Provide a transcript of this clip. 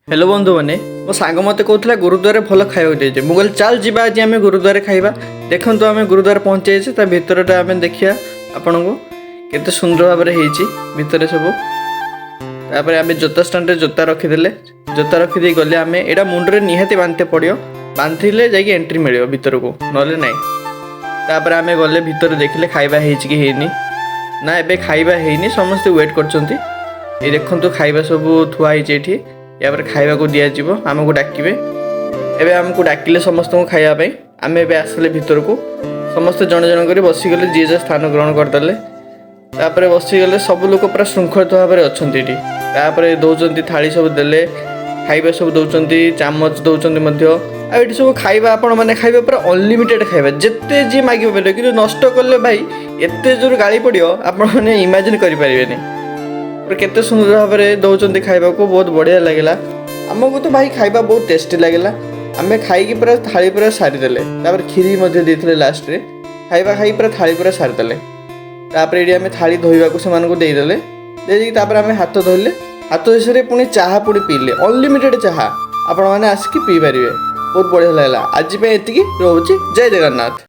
Hello बंधु मैंने मो सांग मत कहला गुरुद्वार भल खाया दिए मुझे चल जा आज आम गुरुद्वार खाइबा देखो आम गुरुद्वार पहुँचे ता भितरटा आम देखिया आपण को केते सुंदर भाव में भितर सब तापर आम जोता स्टाण्ड जोता रखीदे जोता रखीदे गले आम यहाँ मुंडे निहाती बांधते पड़ो बांधिले जाकि एंट्री मिल भीतर को ना ना तापर आम गले भितर देखिले खाइबा कि ହେଇନି ना एबे खाइबा ହେଇନି समस्ते वेट करछंती ये देखंतु खाइबा सब थुआ होइछे या खाइबा को दिज्व आमको डाकिबे एबे आमको डाकिले समस्त को खाइबा आम एबे आसले भीतर को समस्ते जन जन कर बसीगले जी जो स्थान ग्रहण करदे तापर बसीगले सब लोग पूरा श्रृंखलित भाव में अच्छा तापर दौरान थाली सब देले खाइबा सब दौरान चामच दौरान आठ सब खाइबा आपण मैंने खाइबा पूरा अनलिमिटेड खाइबा जिते जी मागे पारे कि नष्ट कले भाई एत जोर गाड़ी पड़ो आपने इमेजिन करें केते सुंदर भाव में दौरान खाइबा को बहुत बढ़िया लगे आमको तो भाई खाइबा बहुत टेस्टी लगे आम खाई पूरा थाली पूरा सारीदे तापर खीरी देते लास्ट रे खाइबा खाई पूरा थाली पूरा सारीदे तापर ये आम थाली धोइबा से देदेले तापर आम हाथ धोले हाथ धोई सारे पुणी चाहा पुणी पीले अनलिमिटेड चाहा आपण मैंने आसिक पी पारे बहुत बढ़िया लगा आज एति रोचे जय जगन्नाथ।